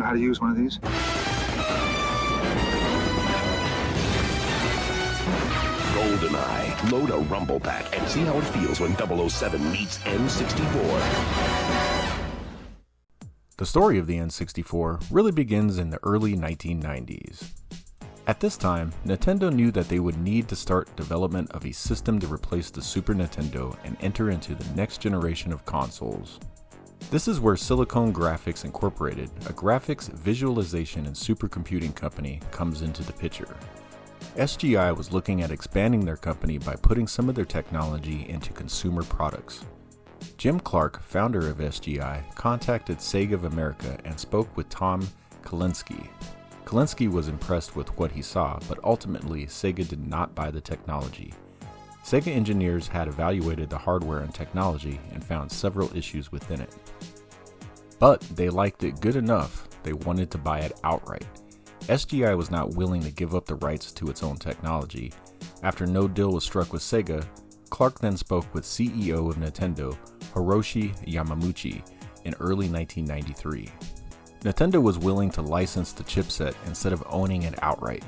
how to use one of these? Goldeneye. Load a rumble pack and see how it feels when 007 meets N64. The story of the N64 really begins in the early 1990s. At this time, Nintendo knew that they would need to start development of a system to replace the Super Nintendo and enter into the next generation of consoles. This is where Silicon Graphics Incorporated, a graphics, visualization, and supercomputing company, comes into the picture. SGI was looking at expanding their company by putting some of their technology into consumer products. Jim Clark, founder of SGI, contacted Sega of America and spoke with Tom Kalinske. Kalinske was impressed with what he saw, but ultimately Sega did not buy the technology. Sega engineers had evaluated the hardware and technology and found several issues within it. But they liked it good enough, they wanted to buy it outright. SGI was not willing to give up the rights to its own technology. After no deal was struck with Sega, Clark then spoke with CEO of Nintendo, Hiroshi Yamauchi, in early 1993. Nintendo was willing to license the chipset instead of owning it outright.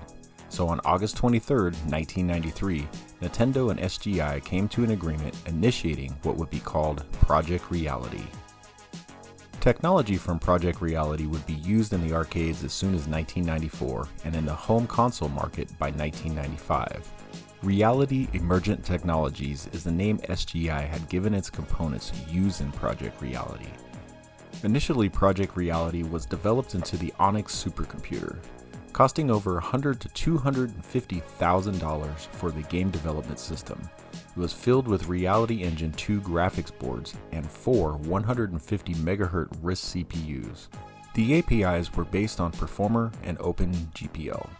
So on August 23, 1993, Nintendo and SGI came to an agreement initiating what would be called Project Reality. Technology from Project Reality would be used in the arcades as soon as 1994 and in the home console market by 1995. Reality Emergent Technologies is the name SGI had given its components used in Project Reality. Initially, Project Reality was developed into the Onyx supercomputer, costing over $100,000 to $250,000 for the game development system. It was filled with Reality Engine 2 graphics boards and 4 150 MHz RISC CPUs. The APIs were based on Performer and OpenGPL.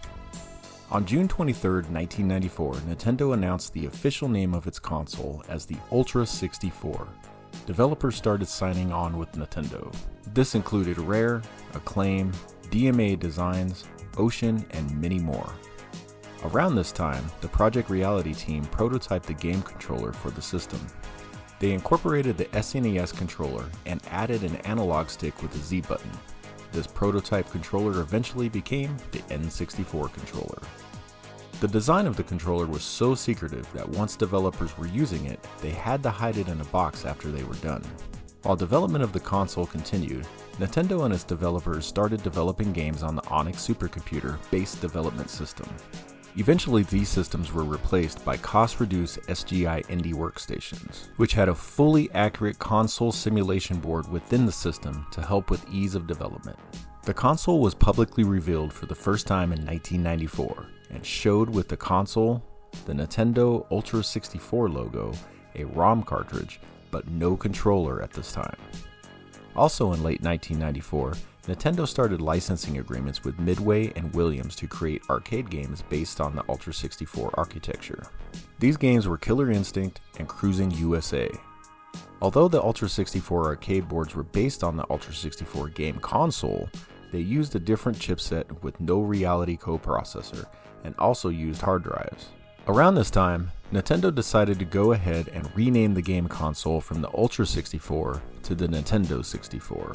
On June 23, 1994, Nintendo announced the official name of its console as the Ultra 64. Developers started signing on with Nintendo. This included Rare, Acclaim, DMA Designs, Ocean, and many more. Around this time, the Project Reality team prototyped the game controller for the system. They incorporated the SNES controller and added an analog stick with a Z button. This prototype controller eventually became the N64 controller. The design of the controller was so secretive that once developers were using it, they had to hide it in a box after they were done. While development of the console continued, Nintendo and its developers started developing games on the Onyx supercomputer-based development system. Eventually, these systems were replaced by cost-reduced SGI Indie workstations, which had a fully accurate console simulation board within the system to help with ease of development. The console was publicly revealed for the first time in 1994 and showed with the console, the Nintendo Ultra 64 logo, a ROM cartridge, but no controller at this time. Also in late 1994, Nintendo started licensing agreements with Midway and Williams to create arcade games based on the Ultra 64 architecture. These games were Killer Instinct and Cruising USA. Although the Ultra 64 arcade boards were based on the Ultra 64 game console, they used a different chipset with no reality coprocessor and also used hard drives. Around this time, Nintendo decided to go ahead and rename the game console from the Ultra 64 to the Nintendo 64.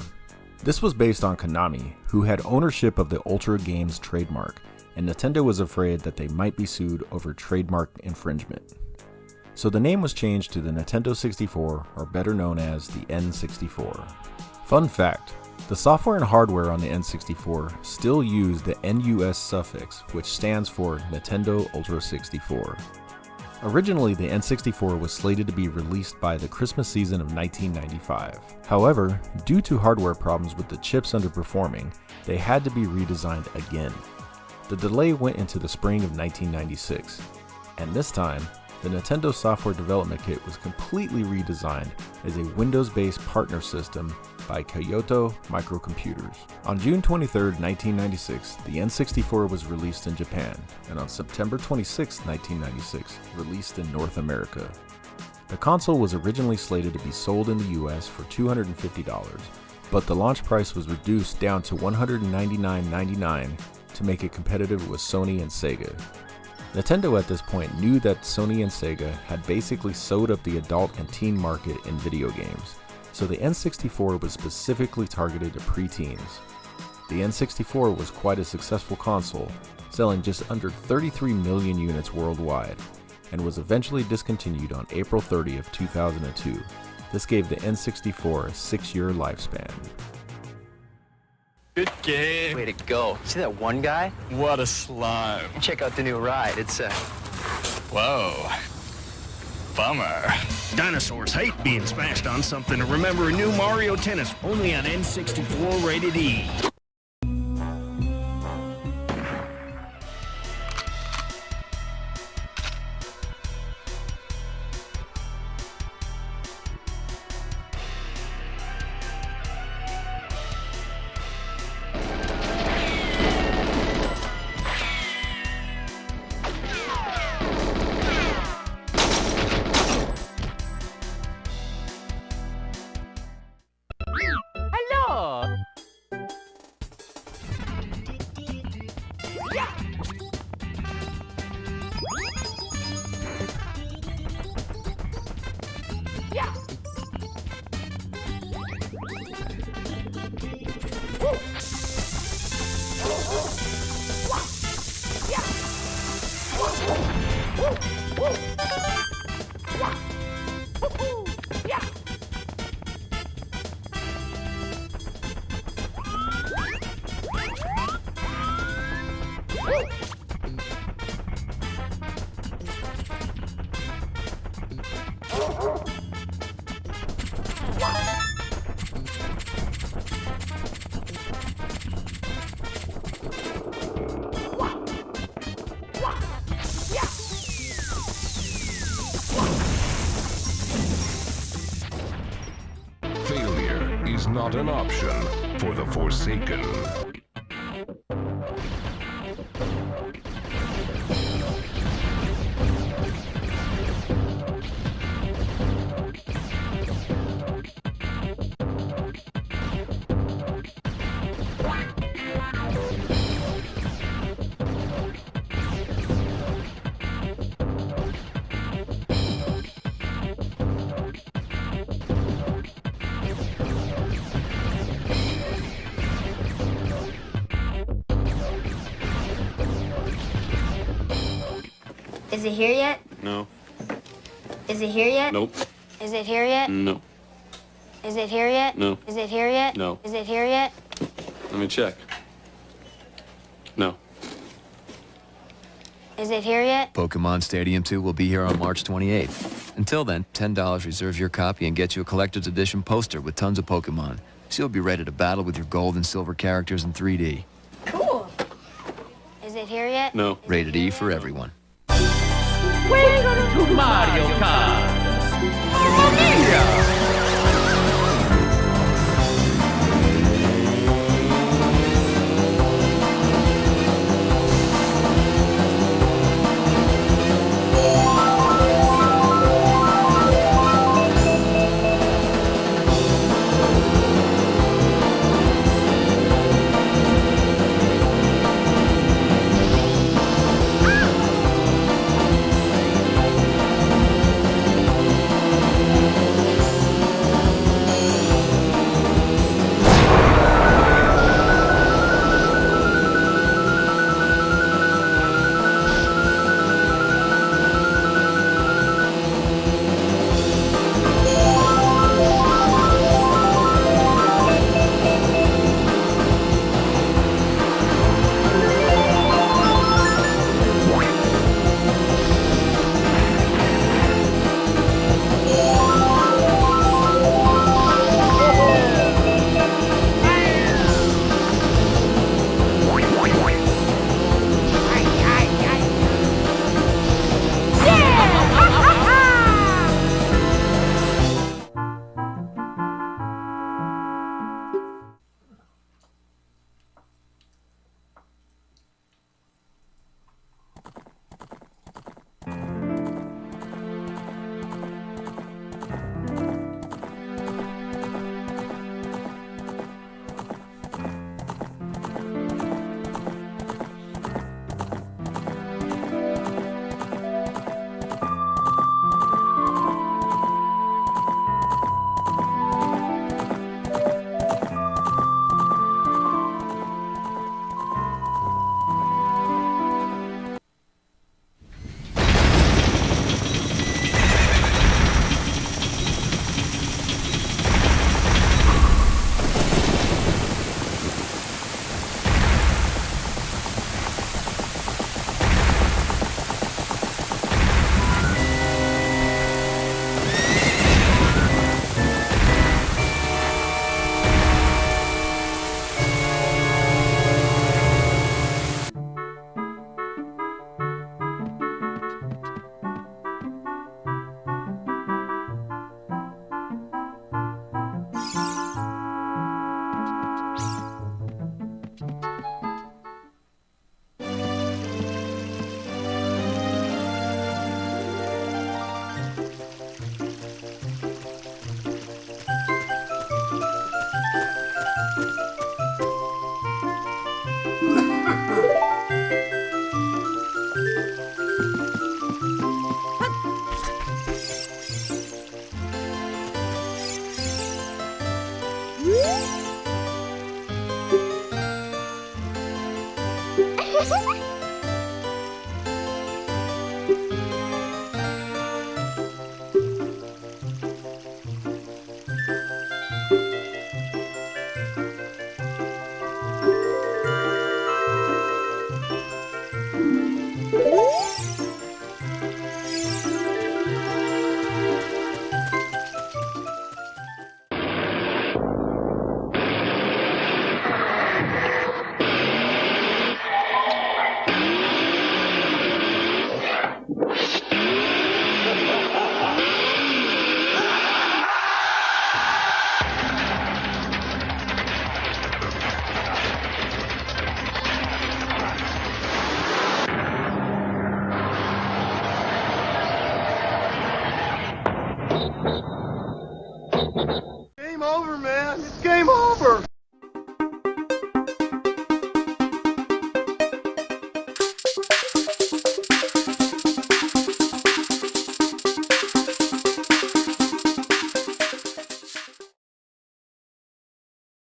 This was based on Konami, who had ownership of the Ultra Games trademark, and Nintendo was afraid that they might be sued over trademark infringement. So the name was changed to the Nintendo 64, or better known as the N64. Fun fact, the software and hardware on the N64 still use the NUS suffix, which stands for Nintendo Ultra 64. Originally, the N64 was slated to be released by the Christmas season of 1995. However, due to hardware problems with the chips underperforming, they had to be redesigned again. The delay went into the spring of 1996, and this time, the Nintendo Software Development Kit was completely redesigned as a Windows-based partner system by Kyoto Microcomputers. On June 23, 1996, the N64 was released in Japan, and on September 26, 1996, released in North America. The console was originally slated to be sold in the US for $250, but the launch price was reduced down to $199.99 to make it competitive with Sony and Sega. Nintendo at this point knew that Sony and Sega had basically sewed up the adult and teen market in video games, so the N64 was specifically targeted to preteens. the N64 was quite a successful console, selling just under 33 million units worldwide, and was eventually discontinued on April 30th, 2002. This gave the N64 a 6-year lifespan. Good game. Way to go. See that one guy? What a slime. Check out the new ride. It's Whoa. Bummer. Dinosaurs hate being smashed on something. Remember a new Mario Tennis, only on N64 rated E. Failure is not an option for the Forsaken. Is it here yet? No. Is it here yet? Nope. Is it here yet? No. Is it here yet? No. Is it here yet? No. Is it here yet? Let me check. No. Is it here yet? Pokemon Stadium 2 will be here on March 28th. Until then, $10 reserves your copy and gets you a collector's edition poster with tons of Pokemon. So you'll be ready to battle with your gold and silver characters in 3D. Cool. Is it here yet? No. Rated E for everyone. Welcome to Mario Kart! Mamma mia!